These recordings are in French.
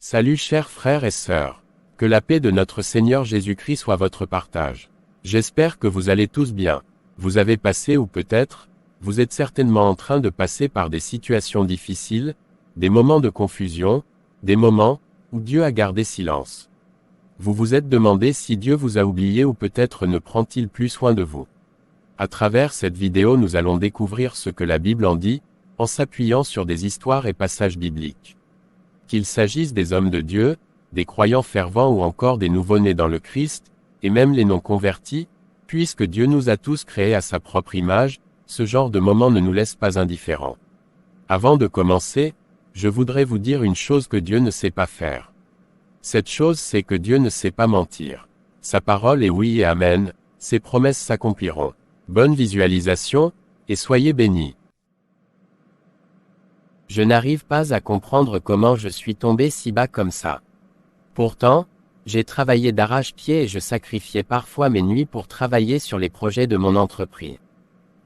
Salut chers frères et sœurs. Que la paix de notre Seigneur Jésus-Christ soit votre partage. J'espère que vous allez tous bien. Vous avez passé ou peut-être, vous êtes certainement en train de passer par des situations difficiles, des moments de confusion, des moments où Dieu a gardé silence. Vous vous êtes demandé si Dieu vous a oublié ou peut-être ne prend-il plus soin de vous. À travers cette vidéo nous allons découvrir ce que la Bible en dit, en s'appuyant sur des histoires et passages bibliques. Qu'il s'agisse des hommes de Dieu, des croyants fervents ou encore des nouveau-nés dans le Christ, et même les non-convertis, puisque Dieu nous a tous créés à sa propre image, ce genre de moment ne nous laisse pas indifférents. Avant de commencer, je voudrais vous dire une chose que Dieu ne sait pas faire. Cette chose c'est que Dieu ne sait pas mentir. Sa parole est oui et amen, ses promesses s'accompliront. Bonne visualisation, et soyez bénis. Je n'arrive pas à comprendre comment je suis tombé si bas comme ça. Pourtant, j'ai travaillé d'arrache-pied et je sacrifiais parfois mes nuits pour travailler sur les projets de mon entreprise.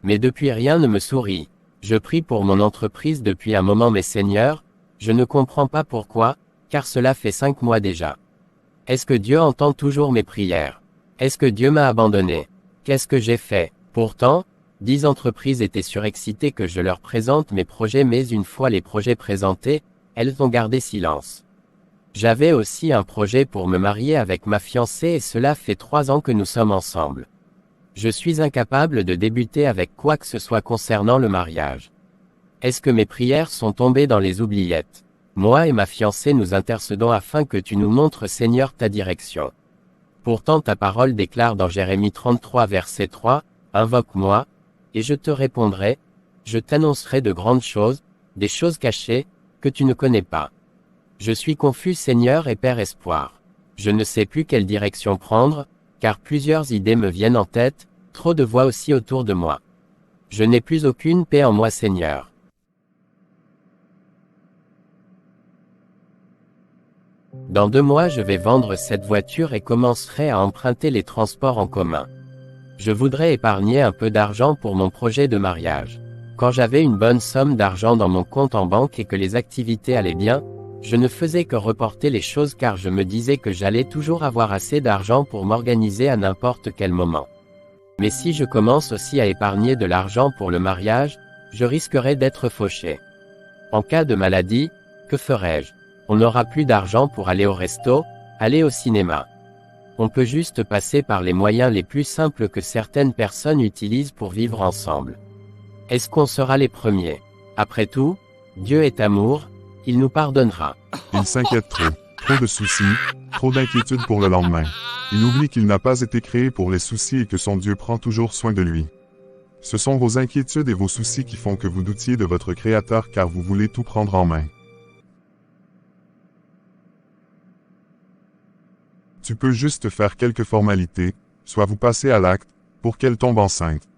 Mais depuis rien ne me sourit. Je prie pour mon entreprise depuis un moment mais Seigneur, je ne comprends pas pourquoi, car cela fait 5 mois déjà. Est-ce que Dieu entend toujours mes prières? Est-ce que Dieu m'a abandonné? Qu'est-ce que j'ai fait? Pourtant, 10 entreprises étaient surexcitées que je leur présente mes projets mais une fois les projets présentés, elles ont gardé silence. J'avais aussi un projet pour me marier avec ma fiancée et cela fait 3 ans que nous sommes ensemble. Je suis incapable de débuter avec quoi que ce soit concernant le mariage. Est-ce que mes prières sont tombées dans les oubliettes? Moi et ma fiancée nous intercédons afin que tu nous montres Seigneur ta direction. Pourtant ta parole déclare dans Jérémie 33 verset 3, « Invoque-moi, et je te répondrai, je t'annoncerai de grandes choses, des choses cachées, que tu ne connais pas. » Je suis confus Seigneur et Père Espoir. Je ne sais plus quelle direction prendre, car plusieurs idées me viennent en tête, trop de voix aussi autour de moi. Je n'ai plus aucune paix en moi Seigneur. Dans 2 mois je vais vendre cette voiture et commencerai à emprunter les transports en commun. Je voudrais épargner un peu d'argent pour mon projet de mariage. Quand j'avais une bonne somme d'argent dans mon compte en banque et que les activités allaient bien, je ne faisais que reporter les choses car je me disais que j'allais toujours avoir assez d'argent pour m'organiser à n'importe quel moment. Mais si je commence aussi à épargner de l'argent pour le mariage, je risquerais d'être fauché. En cas de maladie, que ferais-je? On n'aura plus d'argent pour aller au resto, aller au cinéma. On peut juste passer par les moyens les plus simples que certaines personnes utilisent pour vivre ensemble. Est-ce qu'on sera les premiers? Après tout, Dieu est amour, il nous pardonnera. Il s'inquiète trop de soucis, trop d'inquiétudes pour le lendemain. Il oublie qu'il n'a pas été créé pour les soucis et que son Dieu prend toujours soin de lui. Ce sont vos inquiétudes et vos soucis qui font que vous doutiez de votre Créateur car vous voulez tout prendre en main. Tu peux juste faire quelques formalités, soit vous passer à l'acte, pour qu'elle tombe enceinte.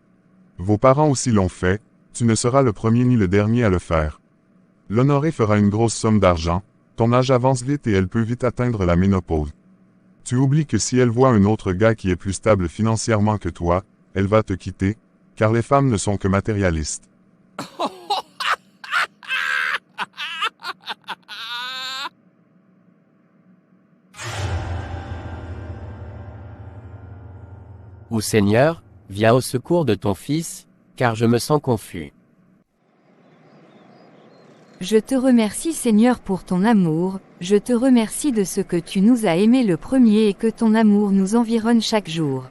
Vos parents aussi l'ont fait, tu ne seras le premier ni le dernier à le faire. L'honorée fera une grosse somme d'argent, ton âge avance vite et elle peut vite atteindre la ménopause. Tu oublies que si elle voit un autre gars qui est plus stable financièrement que toi, elle va te quitter, car les femmes ne sont que matérialistes. Ou Seigneur, viens au secours de ton Fils, car je me sens confus. Je te remercie Seigneur pour ton amour, je te remercie de ce que tu nous as aimés le premier et que ton amour nous environne chaque jour.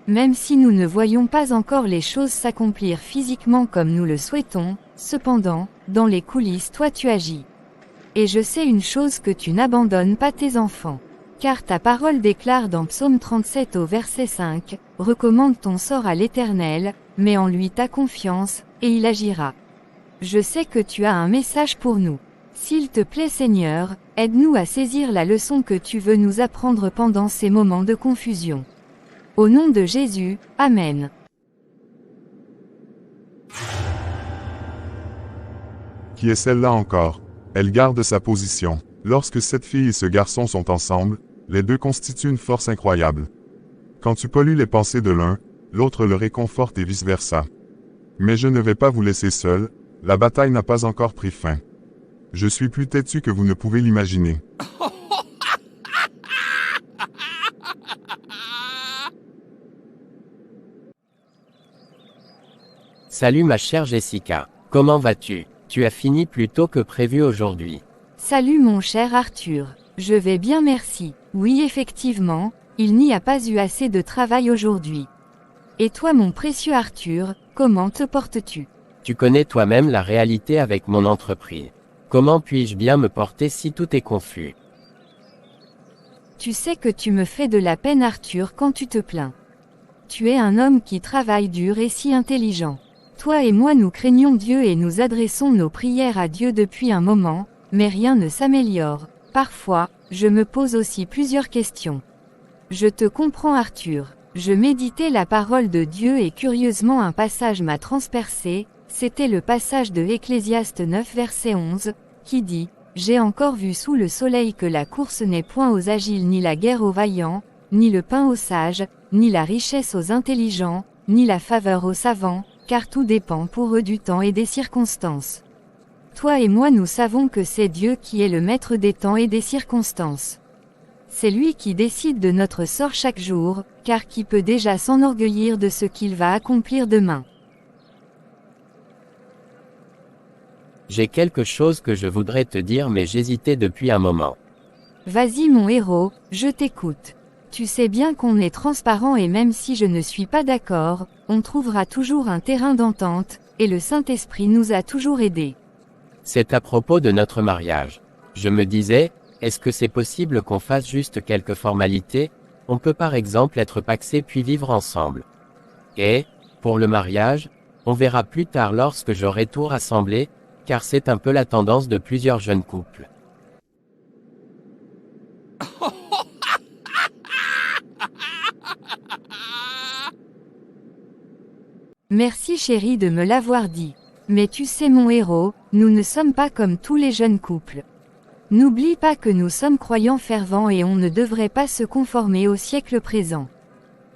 Même si nous ne voyons pas encore les choses s'accomplir physiquement comme nous le souhaitons, cependant, dans les coulisses toi tu agis. Et je sais une chose que tu n'abandonnes pas tes enfants. Car ta parole déclare dans Psaume 37 au verset 5, « Recommande ton sort à l'Éternel, mets en lui ta confiance, et il agira. » Je sais que tu as un message pour nous. S'il te plaît Seigneur, aide-nous à saisir la leçon que tu veux nous apprendre pendant ces moments de confusion. Au nom de Jésus, Amen. Qui est celle-là encore? Elle garde sa position. Lorsque cette fille et ce garçon sont ensemble, les deux constituent une force incroyable. Quand tu pollues les pensées de l'un, l'autre le réconforte et vice-versa. Mais je ne vais pas vous laisser seul, la bataille n'a pas encore pris fin. Je suis plus têtu que vous ne pouvez l'imaginer. Salut ma chère Jessica. Comment vas-tu? Tu as fini plus tôt que prévu aujourd'hui. Salut mon cher Arthur. Je vais bien merci. Oui effectivement, il n'y a pas eu assez de travail aujourd'hui. Et toi mon précieux Arthur, comment te portes-tu? Tu connais toi-même la réalité avec mon entreprise. Comment puis-je bien me porter si tout est confus? Tu sais que tu me fais de la peine Arthur quand tu te plains. Tu es un homme qui travaille dur et si intelligent. Toi et moi nous craignons Dieu et nous adressons nos prières à Dieu depuis un moment, mais rien ne s'améliore. Parfois, je me pose aussi plusieurs questions. Je te comprends Arthur. Je méditais la parole de Dieu et curieusement un passage m'a transpercé, c'était le passage de Ecclésiaste 9 verset 11, qui dit « J'ai encore vu sous le soleil que la course n'est point aux agiles ni la guerre aux vaillants, ni le pain aux sages, ni la richesse aux intelligents, ni la faveur aux savants, car tout dépend pour eux du temps et des circonstances. » Toi et moi nous savons que c'est Dieu qui est le maître des temps et des circonstances. C'est lui qui décide de notre sort chaque jour, car qui peut déjà s'enorgueillir de ce qu'il va accomplir demain. J'ai quelque chose que je voudrais te dire mais j'hésitais depuis un moment. Vas-y mon héros, je t'écoute. Tu sais bien qu'on est transparent et même si je ne suis pas d'accord, on trouvera toujours un terrain d'entente, et le Saint-Esprit nous a toujours aidés. C'est à propos de notre mariage. Je me disais, est-ce que c'est possible qu'on fasse juste quelques formalités? On peut par exemple être pacsés puis vivre ensemble. Et, pour le mariage, on verra plus tard lorsque j'aurai tout rassemblé, car c'est un peu la tendance de plusieurs jeunes couples. Merci chérie de me l'avoir dit. Mais tu sais mon héros, nous ne sommes pas comme tous les jeunes couples. N'oublie pas que nous sommes croyants fervents et on ne devrait pas se conformer au siècle présent.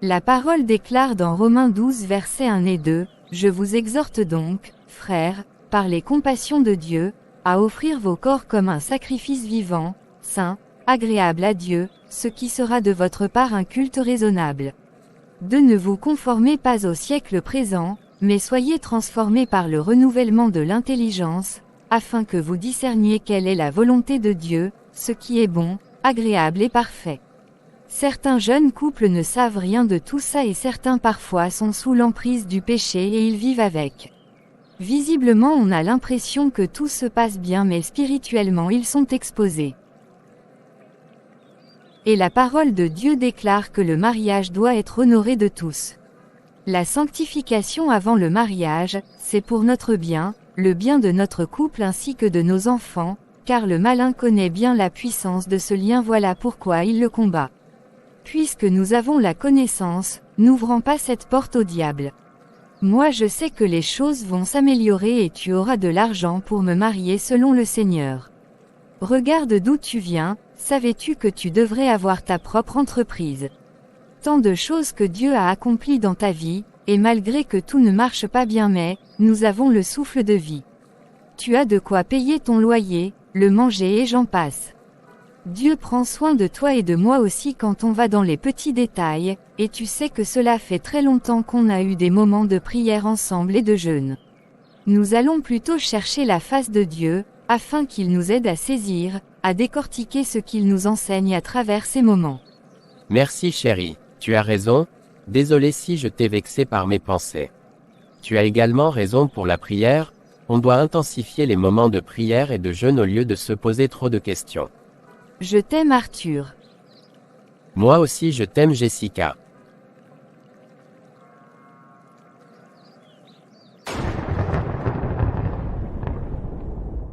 La parole déclare dans Romains 12 versets 1 et 2, « Je vous exhorte donc, frères, par les compassions de Dieu, à offrir vos corps comme un sacrifice vivant, saint, agréable à Dieu, ce qui sera de votre part un culte raisonnable. De ne vous conformez pas au siècle présent, mais soyez transformés par le renouvellement de l'intelligence, afin que vous discerniez quelle est la volonté de Dieu, ce qui est bon, agréable et parfait. » Certains jeunes couples ne savent rien de tout ça et certains parfois sont sous l'emprise du péché et ils vivent avec. Visiblement on a l'impression que tout se passe bien mais spirituellement ils sont exposés. Et la parole de Dieu déclare que le mariage doit être honoré de tous. La sanctification avant le mariage, c'est pour notre bien, le bien de notre couple ainsi que de nos enfants, car le malin connaît bien la puissance de ce lien, voilà pourquoi il le combat. Puisque nous avons la connaissance, n'ouvrons pas cette porte au diable. Moi je sais que les choses vont s'améliorer et tu auras de l'argent pour me marier selon le Seigneur. Regarde d'où tu viens, savais-tu que tu devrais avoir ta propre entreprise? Tant de choses que Dieu a accomplies dans ta vie, et malgré que tout ne marche pas bien mais, nous avons le souffle de vie. Tu as de quoi payer ton loyer, le manger et j'en passe. Dieu prend soin de toi et de moi aussi quand on va dans les petits détails, et tu sais que cela fait très longtemps qu'on a eu des moments de prière ensemble et de jeûne. Nous allons plutôt chercher la face de Dieu, afin qu'il nous aide à saisir, à décortiquer ce qu'il nous enseigne à travers ces moments. Merci chérie, tu as raison, désolé si je t'ai vexé par mes pensées. Tu as également raison pour la prière, on doit intensifier les moments de prière et de jeûne au lieu de se poser trop de questions. Je t'aime Arthur. Moi aussi je t'aime Jessica.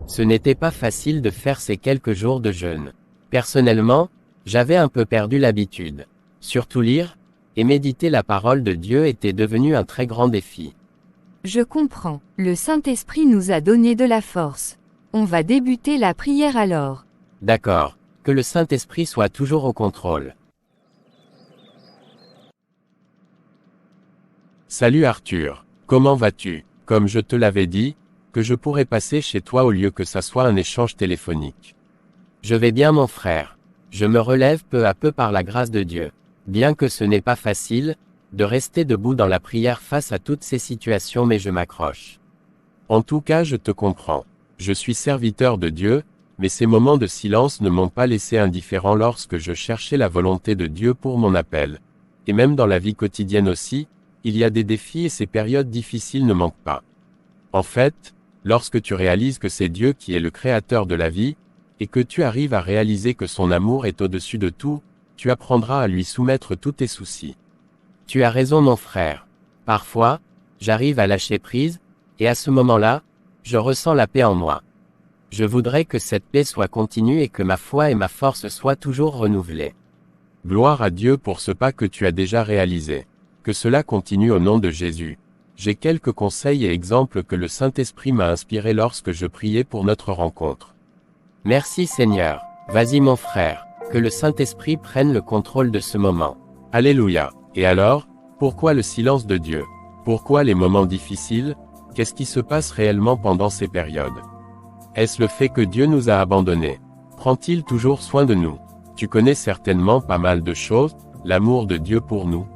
Ce n'était pas facile de faire ces quelques jours de jeûne. Personnellement, j'avais un peu perdu l'habitude. Surtout lire et méditer la parole de Dieu était devenu un très grand défi. Je comprends. Le Saint-Esprit nous a donné de la force. On va débuter la prière alors. D'accord. Que le Saint-Esprit soit toujours au contrôle. Salut Arthur, comment vas-tu? Comme je te l'avais dit, que je pourrais passer chez toi au lieu que ça soit un échange téléphonique. Je vais bien mon frère. Je me relève peu à peu par la grâce de Dieu. Bien que ce n'est pas facile, de rester debout dans la prière face à toutes ces situations, mais je m'accroche. En tout cas, je te comprends. Je suis serviteur de Dieu, mais ces moments de silence ne m'ont pas laissé indifférent lorsque je cherchais la volonté de Dieu pour mon appel. Et même dans la vie quotidienne aussi, il y a des défis et ces périodes difficiles ne manquent pas. En fait, lorsque tu réalises que c'est Dieu qui est le créateur de la vie, et que tu arrives à réaliser que son amour est au-dessus de tout, tu apprendras à lui soumettre tous tes soucis. Tu as raison mon frère. Parfois, j'arrive à lâcher prise, et à ce moment-là, je ressens la paix en moi. Je voudrais que cette paix soit continue et que ma foi et ma force soient toujours renouvelées. Gloire à Dieu pour ce pas que tu as déjà réalisé. Que cela continue au nom de Jésus. J'ai quelques conseils et exemples que le Saint-Esprit m'a inspirés lorsque je priais pour notre rencontre. Merci Seigneur. Vas-y mon frère, que le Saint-Esprit prenne le contrôle de ce moment. Alléluia. Et alors, pourquoi le silence de Dieu? Pourquoi les moments difficiles? Qu'est-ce qui se passe réellement pendant ces périodes? Est-ce le fait que Dieu nous a abandonnés? Prend-il toujours soin de nous? Tu connais certainement pas mal de choses, l'amour de Dieu pour nous.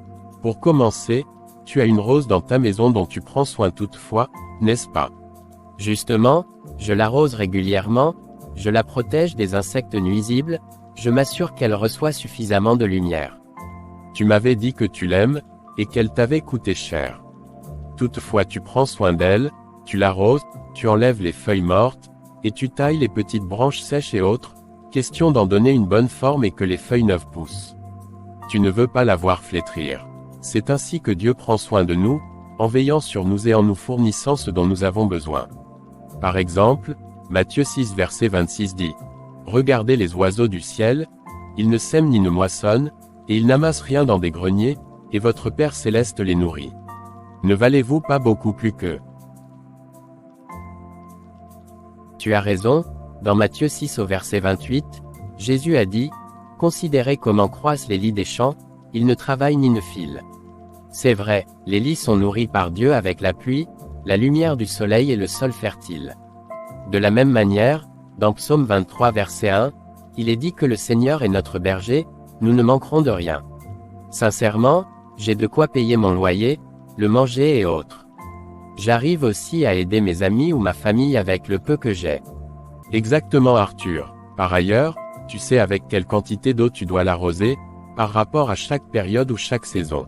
Pour commencer, tu as une rose dans ta maison dont tu prends soin toutefois, n'est-ce pas? Justement, je l'arrose régulièrement, je la protège des insectes nuisibles, je m'assure qu'elle reçoit suffisamment de lumière. Tu m'avais dit que tu l'aimes, et qu'elle t'avait coûté cher. Toutefois tu prends soin d'elle, tu l'arroses, tu enlèves les feuilles mortes, et tu tailles les petites branches sèches et autres, question d'en donner une bonne forme et que les feuilles neuves poussent. Tu ne veux pas la voir flétrir. C'est ainsi que Dieu prend soin de nous, en veillant sur nous et en nous fournissant ce dont nous avons besoin. Par exemple, Matthieu 6 verset 26 dit « Regardez les oiseaux du ciel, ils ne sèment ni ne moissonnent, et ils n'amassent rien dans des greniers, et votre Père céleste les nourrit. Ne valez-vous pas beaucoup plus qu'eux ?» Tu as raison, dans Matthieu 6 au verset 28, Jésus a dit « Considérez comment croissent les lys des champs, ils ne travaillent ni ne filent. » C'est vrai, les lys sont nourris par Dieu avec la pluie, la lumière du soleil et le sol fertile. De la même manière, dans Psaume 23 verset 1, il est dit que le Seigneur est notre berger, nous ne manquerons de rien. Sincèrement, j'ai de quoi payer mon loyer, le manger et autres. J'arrive aussi à aider mes amis ou ma famille avec le peu que j'ai. Exactement Arthur. Par ailleurs, tu sais avec quelle quantité d'eau tu dois l'arroser, par rapport à chaque période ou chaque saison.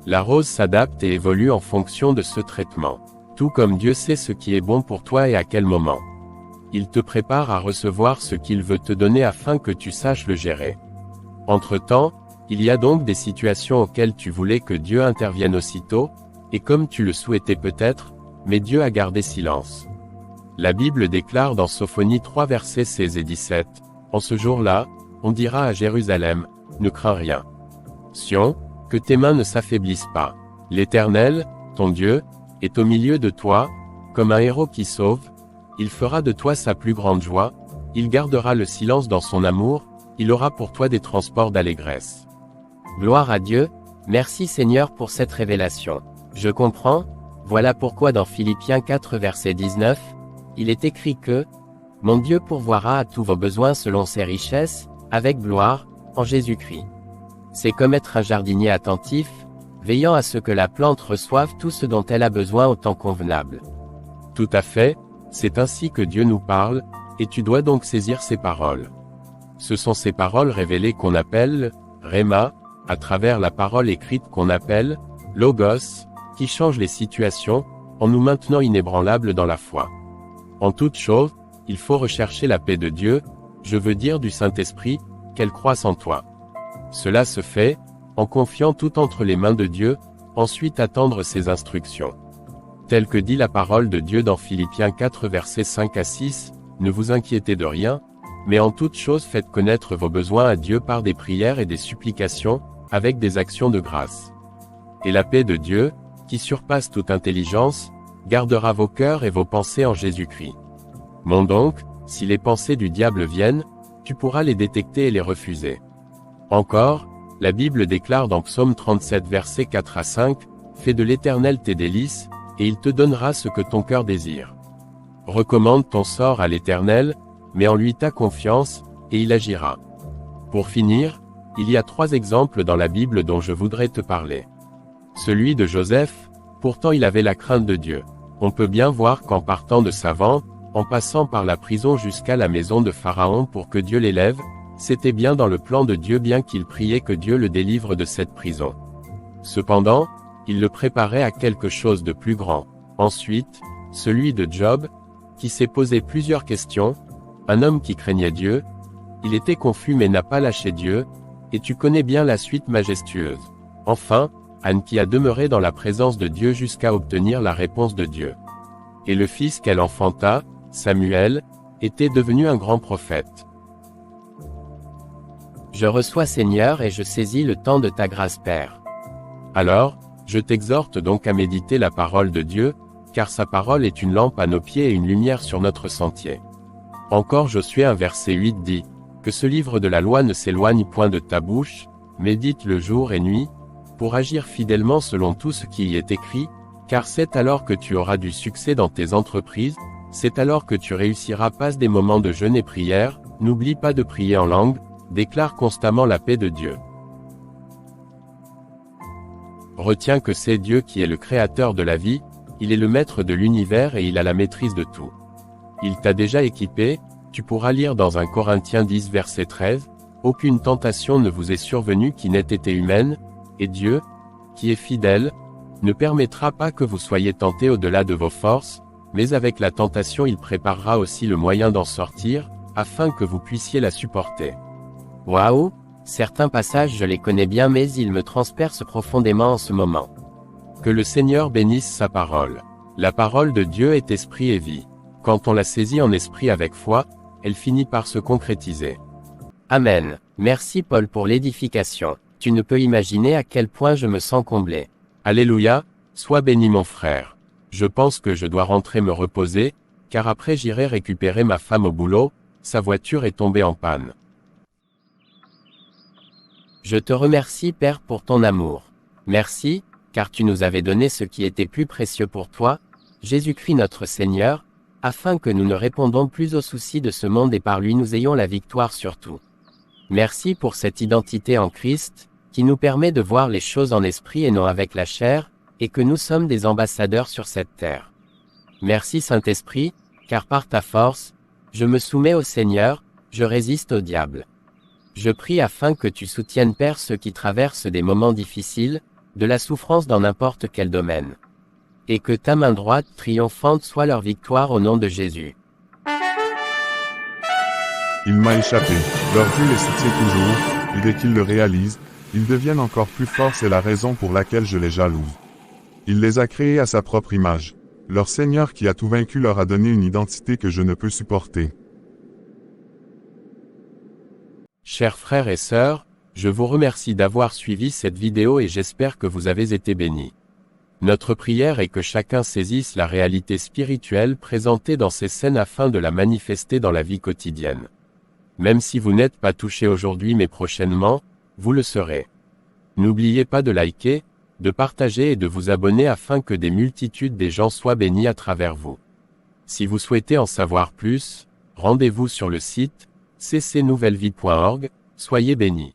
La rose s'adapte et évolue en fonction de ce traitement. Tout comme Dieu sait ce qui est bon pour toi et à quel moment. Il te prépare à recevoir ce qu'il veut te donner afin que tu saches le gérer. Entre-temps, il y a donc des situations auxquelles tu voulais que Dieu intervienne aussitôt, et comme tu le souhaitais peut-être, mais Dieu a gardé silence. La Bible déclare dans Sophonie 3 versets 16 et 17, « En ce jour-là, on dira à Jérusalem, ne crains rien. Sion, que tes mains ne s'affaiblissent pas. L'Éternel, ton Dieu, est au milieu de toi, comme un héros qui sauve, il fera de toi sa plus grande joie, il gardera le silence dans son amour, il aura pour toi des transports d'allégresse. » Gloire à Dieu, merci Seigneur pour cette révélation. Je comprends, voilà pourquoi dans Philippiens 4 verset 19, il est écrit que « Mon Dieu pourvoira à tous vos besoins selon ses richesses, avec gloire, en Jésus-Christ. » C'est comme être un jardinier attentif, veillant à ce que la plante reçoive tout ce dont elle a besoin au temps convenable. Tout à fait, c'est ainsi que Dieu nous parle, et tu dois donc saisir ses paroles. Ce sont ces paroles révélées qu'on appelle Réma, à travers la parole écrite qu'on appelle Logos, qui changent les situations, en nous maintenant inébranlables dans la foi. En toute chose, il faut rechercher la paix de Dieu, je veux dire du Saint-Esprit, qu'elle croisse en toi. Cela se fait, en confiant tout entre les mains de Dieu, ensuite attendre ses instructions. Tel que dit la parole de Dieu dans Philippiens 4 versets 5 à 6, ne vous inquiétez de rien, mais en toute chose faites connaître vos besoins à Dieu par des prières et des supplications, avec des actions de grâce. Et la paix de Dieu, qui surpasse toute intelligence, gardera vos cœurs et vos pensées en Jésus-Christ. Mon donc, si les pensées du diable viennent, tu pourras les détecter et les refuser. Encore, la Bible déclare dans Psaume 37 versets 4 à 5, « Fais de l'Éternel tes délices, et il te donnera ce que ton cœur désire. Recommande ton sort à l'Éternel, mets en lui ta confiance, et il agira. » Pour finir, il y a 3 exemples dans la Bible dont je voudrais te parler. Celui de Joseph, pourtant il avait la crainte de Dieu. On peut bien voir qu'en partant de sa vente, en passant par la prison jusqu'à la maison de Pharaon pour que Dieu l'élève, c'était bien dans le plan de Dieu bien qu'il priait que Dieu le délivre de cette prison. Cependant, il le préparait à quelque chose de plus grand. Ensuite, celui de Job, qui s'est posé plusieurs questions, un homme qui craignait Dieu, il était confus mais n'a pas lâché Dieu, et tu connais bien la suite majestueuse. Enfin, Anne qui a demeuré dans la présence de Dieu jusqu'à obtenir la réponse de Dieu. Et le fils qu'elle enfanta, Samuel, était devenu un grand prophète. Je reçois Seigneur et je saisis le temps de ta grâce Père. Alors, je t'exhorte donc à méditer la parole de Dieu, car sa parole est une lampe à nos pieds et une lumière sur notre sentier. Encore Josué 1 verset 8 dit, que ce livre de la loi ne s'éloigne point de ta bouche, médite-le jour et nuit, pour agir fidèlement selon tout ce qui y est écrit, car c'est alors que tu auras du succès dans tes entreprises, c'est alors que tu réussiras. Passe des moments de jeûne et prière, n'oublie pas de prier en langue, déclare constamment la paix de Dieu. Retiens que c'est Dieu qui est le créateur de la vie, il est le maître de l'univers et il a la maîtrise de tout. Il t'a déjà équipé, tu pourras lire dans 1 Corinthiens 10 verset 13, « Aucune tentation ne vous est survenue qui n'ait été humaine, et Dieu, qui est fidèle, ne permettra pas que vous soyez tentés au-delà de vos forces, mais avec la tentation il préparera aussi le moyen d'en sortir, afin que vous puissiez la supporter. » Waouh! Certains passages je les connais bien mais ils me transpercent profondément en ce moment. Que le Seigneur bénisse sa parole. La parole de Dieu est esprit et vie. Quand on la saisit en esprit avec foi, elle finit par se concrétiser. Amen. Merci Paul pour l'édification. Tu ne peux imaginer à quel point je me sens comblé. Alléluia, sois béni mon frère. Je pense que je dois rentrer me reposer, car après j'irai récupérer ma femme au boulot, sa voiture est tombée en panne. Je te remercie Père pour ton amour. Merci, car tu nous avais donné ce qui était plus précieux pour toi, Jésus-Christ notre Seigneur, afin que nous ne répondons plus aux soucis de ce monde et par lui nous ayons la victoire sur tout. Merci pour cette identité en Christ, qui nous permet de voir les choses en esprit et non avec la chair, et que nous sommes des ambassadeurs sur cette terre. Merci Saint-Esprit, car par ta force, je me soumets au Seigneur, je résiste au diable. Je prie afin que tu soutiennes Père ceux qui traversent des moments difficiles, de la souffrance dans n'importe quel domaine. Et que ta main droite triomphante soit leur victoire au nom de Jésus. Il m'a échappé. Leur Dieu les soutient toujours, et dès qu'ils le réalisent, ils deviennent encore plus forts. C'est la raison pour laquelle je les jalouse. Il les a créés à sa propre image. Leur Seigneur qui a tout vaincu leur a donné une identité que je ne peux supporter. Chers frères et sœurs, je vous remercie d'avoir suivi cette vidéo et j'espère que vous avez été bénis. Notre prière est que chacun saisisse la réalité spirituelle présentée dans ces scènes afin de la manifester dans la vie quotidienne. Même si vous n'êtes pas touché aujourd'hui mais prochainement, vous le serez. N'oubliez pas de liker, de partager et de vous abonner afin que des multitudes des gens soient bénis à travers vous. Si vous souhaitez en savoir plus, rendez-vous sur le site ccnouvellevie.org, soyez bénis.